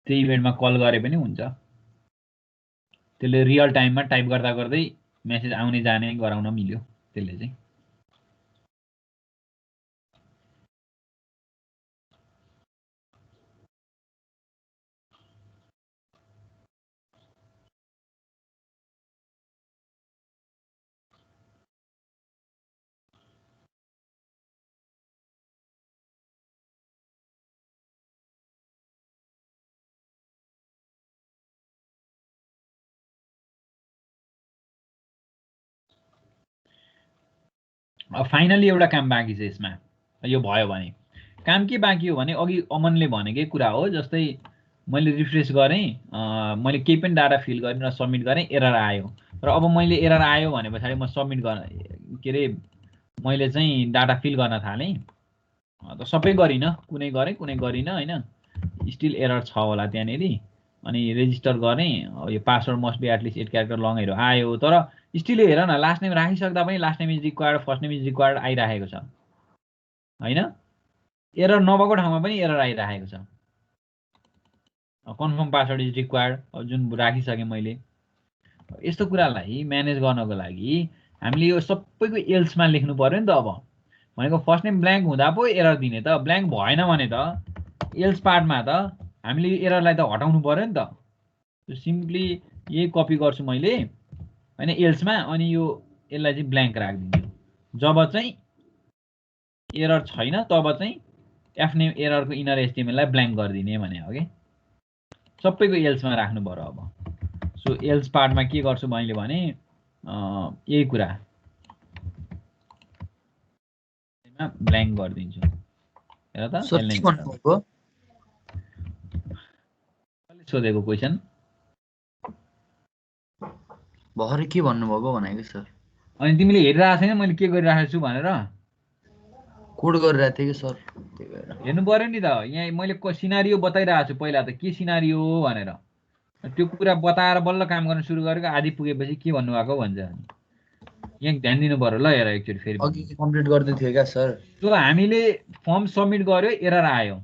त्यो इभेन्टमा कल गरे पनि हुन्छ। त्यसले रियल टाइममा टाइप गर्दा गर्दै मेसेज आउने जाने गराउन मिल्यो त्यसले चाहिँ। फाइनली एउटा काम बाँकी छ यसमा। यो भयो भने काम के बाँकी हो भने अघि अमनले भनेकै कुरा हो। जस्तै मैले रिफ्रेस गरेँ, मैले केही पनि डाटा फिल गरेँ र सबमिट गरेँ, एरर आयो। र अब मैले एरर आयो भने पछाडि म सबमिट गर्न के अरे मैले चाहिँ डाटा फिल गर्न थालेँ त सबै गरिनँ, कुनै गरेँ कुनै गरिनँ होइन, स्टिल एरर छ होला त्यहाँनिर। अनि रेजिस्टर गरेँ, यो password must be at least 8 character लङहरू आयो। तर स्टिल हेर न, लास्ट नेम राखिसक्दा पनि last name is required first name is required आइराखेको छ होइन। एरर नभएको ठाउँमा पनि एरर आइराखेको छ। कन्फर्म पासवर्ड इज रिक्वायर्ड जुन राखिसकेँ मैले। यस्तो कुरालाई म्यानेज गर्नको लागि हामीले यो सबैको एल्समा लेख्नु पर्यो नि त। अब भनेको फर्स्ट नेम ब्ल्याङ्क हुँदा पो एरर दिने त, ब्ल्याङ्क भएन भने त एल्स पार्टमा त हामीले एररलाई त हटाउनु पर्यो नि त। सिम्पली यही कपी गर्छु मैले होइन एल्समा, अनि यो यसलाई चाहिँ ब्ल्याङ्क राखिदिन्छु। जब चाहिँ एरर छैन तब चाहिँ एफनेम एररको इनर एचटिएमएललाई ब्ल्याङ्क गरिदिने भने हो कि। सबैको एल्समा राख्नु पर्यो अब। सो एल्स पार्टमा के गर्छु मैले भने यही कुरा ब्ल्याङ्क गरिदिन्छु। हेर त सोधेको क्वेसन भर्खरै के भन्नुभएको भनेको सर। अनि तिमीले हेरिरहेको छैन मैले के गरिरहेको छु भनेर? कोड गरिरहेको थिएँ कि सर, त्यही भएर हेर्नु पर्यो नि त। यहाँ मैले सिनारियो बताइरहेको छु पहिला त के सिनारियो हो भनेर। त्यो कुरा बताएर बल्ल काम गर्न सुरु गरेको आधी पुगेपछि के भन्नुभएको भन्छ। यहाँ ध्यान दिनु पर्यो ल। हेर एकचोटि फेरि अघि कम्प्लिट गर्दै थियो क्या सर। त्यो हामीले फर्म सबमिट गर्यो, एरर आयो।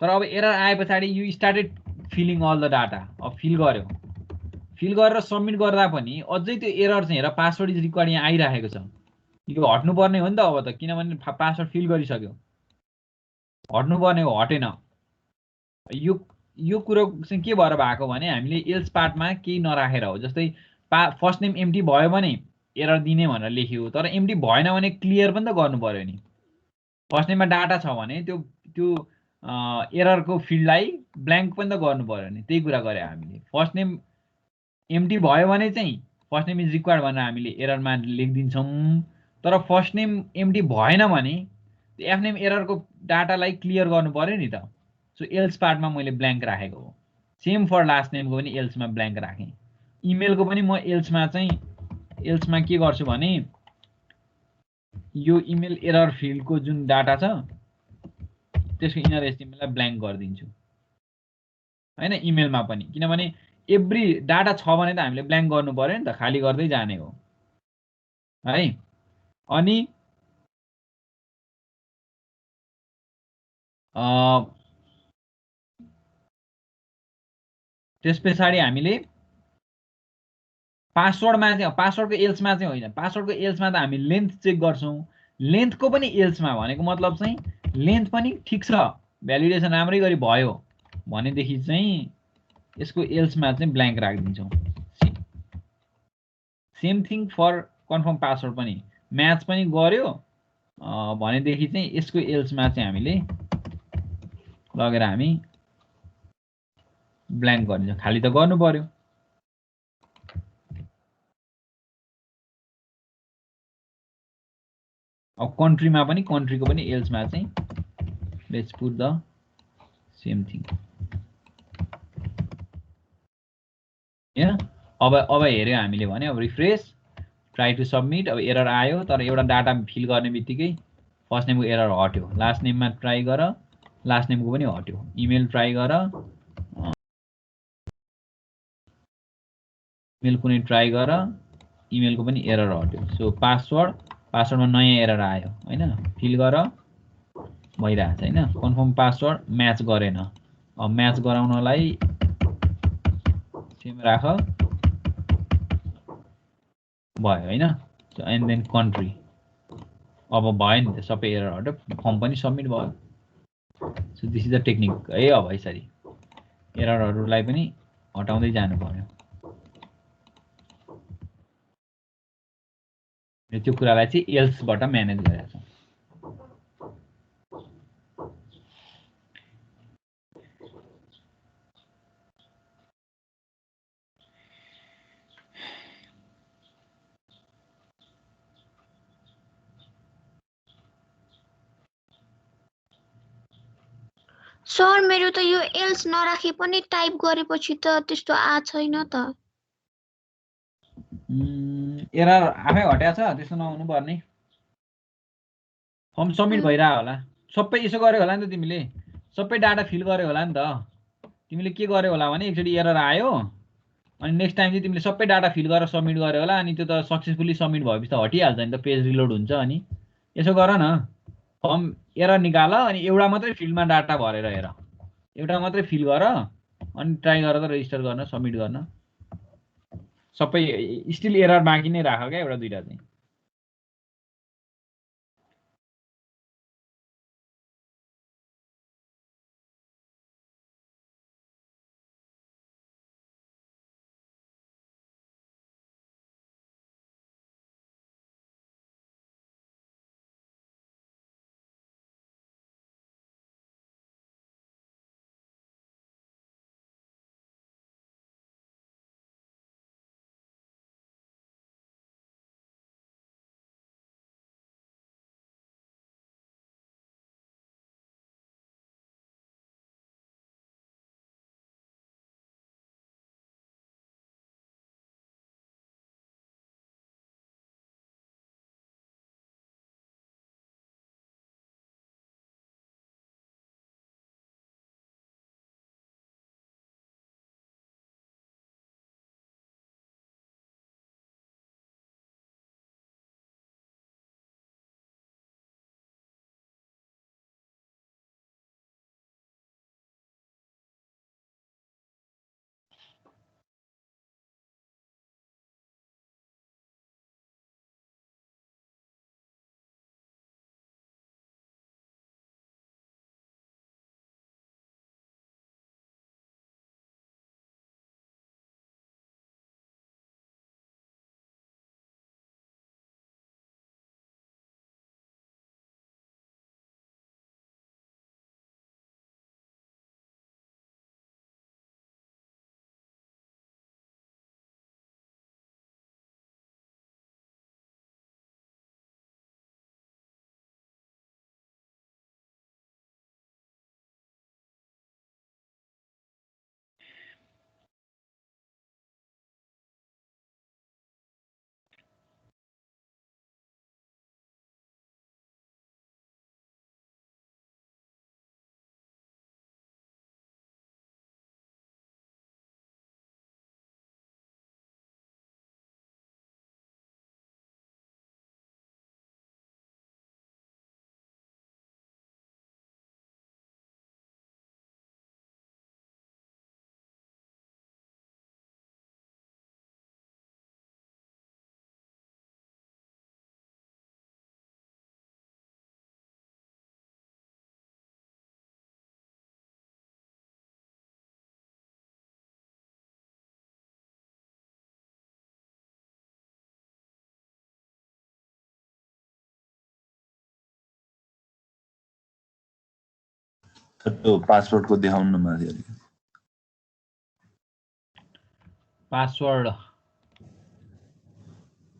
तर अब एरर आए पछाडि you started filling all the data. अब फिल गर्यो, फिल गरेर सबमिट गर्दा पनि अझै त्यो एरर चाहिँ हेर पासवर्ड इज रिक्वायर्ड यहाँ आइराखेको छ। यो हट्नुपर्ने हो नि त अब त, किनभने पासवर्ड फिल गरिसक्यो, हट्नुपर्ने हो, हटेन। यो कुरो चाहिँ के भएर भएको भने हामीले एल्स पार्टमा केही नराखेर हो। जस्तै फर्स्ट नेम एम्प्टी भयो भने एरर दिने भनेर लेख्यो, तर एम्प्टी भएन भने क्लियर पनि त गर्नु पर्यो नि। फर्स्ट नेममा डाटा छ भने त्यो एररको फिल्डलाई ब्ल्याङ्क पनि त गर्नु पर्यो नि। त्यही कुरा गरे हामीले। फर्स्ट नेम एम्प्टी भयो भने चाहिँ फर्स्ट नेम इज रिक्वायर्ड भनेर हामीले एररमा लेखिदिन्छौँ। तर फर्स्ट नेम एम्प्टी भएन भने त्यो एफनेम एररको डाटालाई क्लियर गर्नु पर्यो नि त। सो एल्स पार्टमा मैले ब्ल्याङ्क राखेको हो। सेम फर लास्ट नेमको पनि एल्समा ब्ल्याङ्क राखेँ। इमेलको पनि म एल्समा के गर्छु भने यो इमेल एरर फिल्डको जुन डाटा छ त्यसको इनर एचटिएमएललाई ब्ल्याङ्क गरिदिन्छु होइन इमेलमा पनि। किनभने एभ्री डाटा छ भने त हामीले ब्ल्याङ्क गर्नु पर्यो नि त, खाली गर्दै जाने हो है। अनि त्यस पछाडि हामीले पासवर्डमा चाहिँ पासवर्डको एल्समा चाहिँ होइन, पासवर्डको एल्समा त हामी लेन्थ चेक गर्छौँ, लेन्थको पनि एल्समा भनेको मतलब चाहिँ लेन्थ पनि ठिक छ, भ्यालिडेसन राम्रै गरी भयो भनेदेखि चाहिँ यसको एल्समा चाहिँ ब्ल्याङ्क राखिदिन्छौँ। Same thing for confirm password पनि म्याच पनि गर्यो भनेदेखि चाहिँ यसको एल्समा चाहिँ हामीले लगेर हामी ब्ल्याङ्क गरिदिन्छौँ, खाली त गर्नु पर्यो। अब कन्ट्रीमा पनि कन्ट्रीको पनि एल्समा चाहिँ let's put the same thing. अब हेऱ्यो हामीले भने अब रिफ्रेस ट्राई टु सबमिट, अब एरर आयो तर एउटा डाटा फिल गर्ने बित्तिकै फर्स्ट नेमको एरर हट्यो, लास्ट नेममा ट्राई गर लास्ट नेमको पनि हट्यो, इमेल ट्राई गर इमेल कुनै ट्राई गर इमेलको पनि एरर हट्यो। सो पासवर्डमा नयाँ एरर आयो होइन, फिल गर भइरहेछ होइन, कन्फर्म पासवर्ड म्याच गरेन, अब म्याच गराउनलाई सेम राख भयो होइन, एन्ड देन कन्ट्री अब भयो नि त, सबै एरर हट्यो, फर्म पनि सबमिट भयो। So this is the technique है। अब यसरी एररहरूलाई पनि हटाउँदै जानु पर्यो। त्यो कुरालाई चाहिँ एल्सबाट म्यानेज गरेको छ। सर मेरो त यो एल्स नराखे पनि टाइप गरेपछि त त्यस्तो छैन त। एरर आफै हटेको छ, त्यस्तो नहुनु पर्ने। फर्म सबमिट भइरहेको होला, सबै यसो गर्यो होला नि त, तिमीले सबै डाटा फिल गर्यो होला नि त। तिमीले के गर्यो होला भने एकचोटि एरर आयो अनि नेक्स्ट टाइम चाहिँ तिमीले सबै डाटा फिल गरेर सबमिट गर्यो होला, अनि त्यो त सक्सेसफुली सबमिट भएपछि त हटिहाल्छ नि त, पेज रिलोड हुन्छ। अनि यसो गर न, फर्म एरर निकाल अनि एउटा मात्रै फिल्डमा डाटा भरेर हेर, एउटा मात्रै फिल गर अनि ट्राई गर त रेजिस्टर गर्न सबमिट गर्न, सबै स्टिल एरर बाँकी नै राख क्या, एउटा दुइटा चाहिँ। त्यो पासवर्डको देखाउनु न माथि अलिक पासवर्ड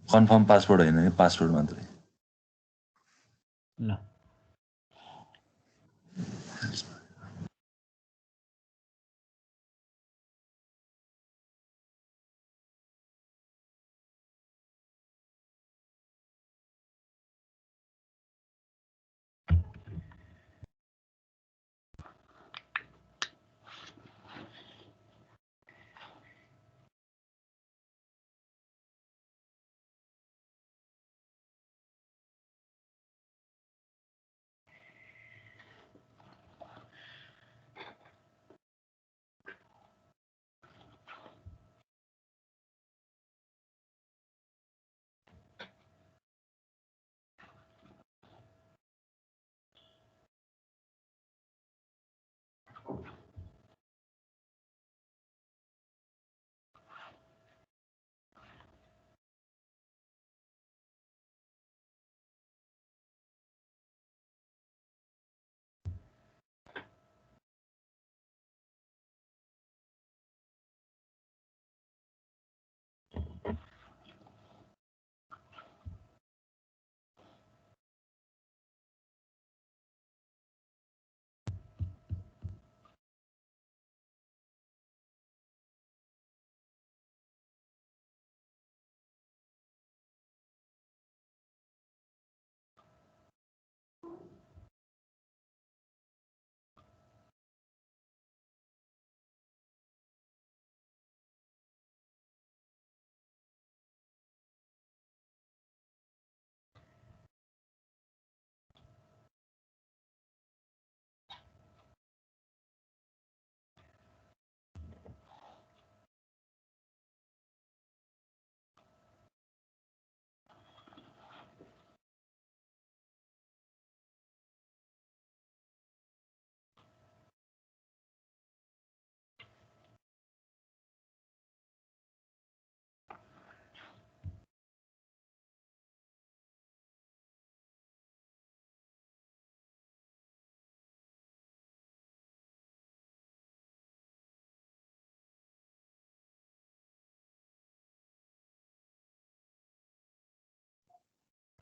कन्फर्म पासवर्ड होइन नि पासवर्ड मात्रै ल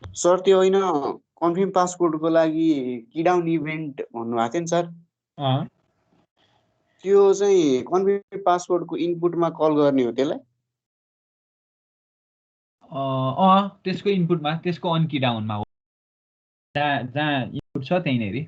सर त्यो होइन कन्फर्म पासपोर्टको लागि की डाउन इभेन्ट भन्नुभएको थियो नि सर त्यो चाहिँ कन्फर्म पासपोर्टको इनपुटमा कल गर्ने हो त्यसलाई त्यसको इनपुटमा त्यसको अन की डाउनमा हो जहाँ इनपुट छ त्यहीँनेरि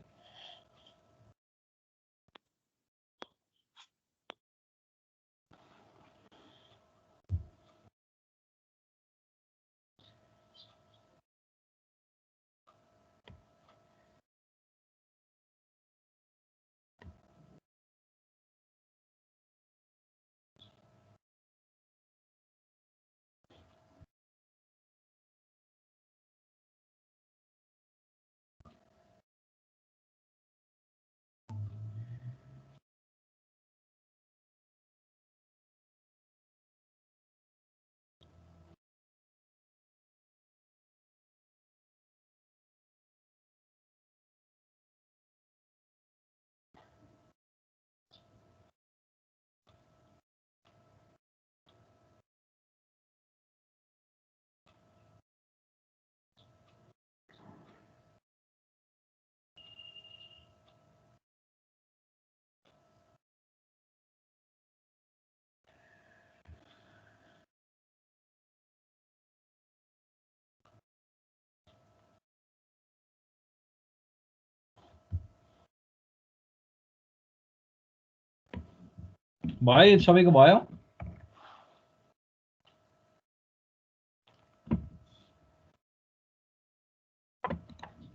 भयो सबैको भयो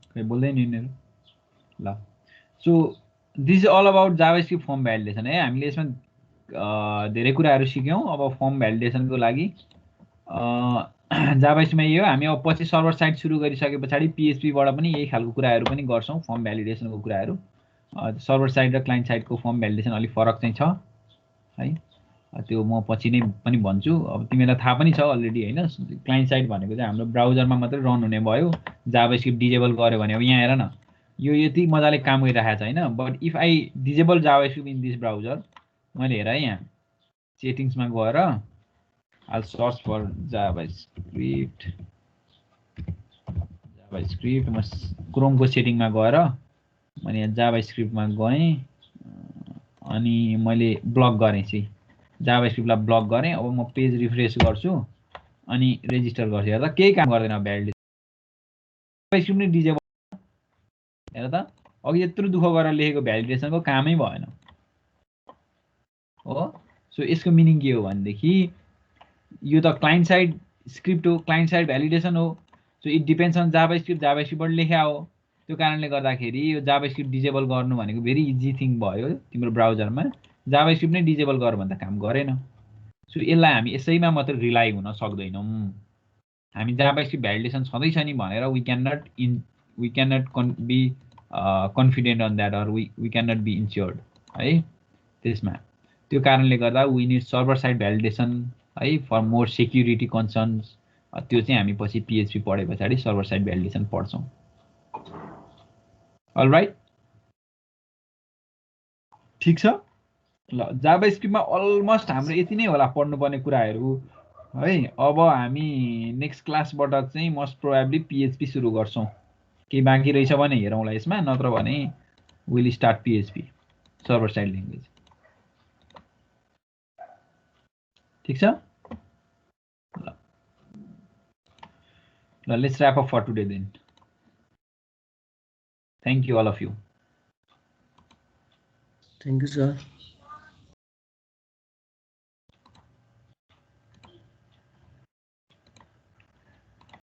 खै बोल्दैन यिनीहरू ल so this is all about JavaScript form validation है हामीले यसमा धेरै कुराहरू सिक्यौँ अब फर्म भ्यालिडेसनको लागि जाभास्क्रिप्टमा यही हो हामी अब पछि सर्भर साइट सुरु गरिसके पछाडि PHP-बाट पनि यही खालको कुराहरू पनि गर्छौँ फर्म भ्यालिडेसनको कुराहरू सर्भर साइड र क्लाइन्ट साइडको फर्म भ्यालिडेसन अलिक फरक चाहिँ छ है त्यो म पछि नै पनि भन्छु अब तिमीलाई थाहा पनि छ अलरेडी हैन क्लाइन्ट साइड भनेको चाहिँ हाम्रो ब्राउजरमा मात्रै रन हुने भयो जाभास्क्रिप्ट डिजेबल गर्यो भने अब यहाँ हेर न यो यति मजाले काम गरिरहेको छ हैन but if I disable JavaScript in this browser मैले हेर है यहाँ सेटिङ्समा गएर I'll search for JavaScript म क्रोम को सेटिङमा गएर मैले यहाँ JavaScript मा गएँ अनि मैले ब्लक गरेँ चाहिँ JavaScript लाई ब्लक गरेँ अब म पेज रिफ्रेश गर्छु अनि रेजिस्टर गर्छु हेर्दा केही काम गर्दैन भ्यालिडेसन JavaScript नै डिजेबल हेर त अघि यत्रो दुःख गरेर लेखेको भ्यालिडेसनको कामै भएन हो सो यसको मिनिङ के हो भनेदेखि यो त क्लाइन्ट साइड स्क्रिप्ट हो क्लाइन्ट साइड भ्यालिडेसन हो so it depends on JavaScript बाट लेख्या हो त्यो कारणले गर्दाखेरि यो JavaScript डिजेबल गर्नु भनेको भेरी इजी थिङ भयो तिम्रो ब्राउजरमा JavaScript नै डिजेबल गर भन्दा काम गरेन सो यसलाई हामी यसैमा मात्र रिलाइ हुन सक्दैनौं हामी JavaScript भ्यालिडेसन छँदै छ नि भनेर we cannot be confident on that or we cannot be insured है त्यसमा त्यो कारणले गर्दा we need server side validation है for more security concerns त्यो चाहिँ हामी पछि PHP पढे पछाडी सर्भर साइड भ्यालिडेसन पढ्छौं ऑल राइट ठीक छ ल JavaScript मा अलमोस्ट हाम्रो यति नै होला पढ्नुपर्ने कुराहरु है अब हामी नेक्स्ट क्लासबाट चाहिँ मोस्ट प्रोबेबली PHP सुरु गर्छौं के बाँकी रहेछ भने हेरौँला यसमा नत्र भने will start PHP server side language ठीक छ let's wrap up for today then. Thank you all of you. Thank you, sir.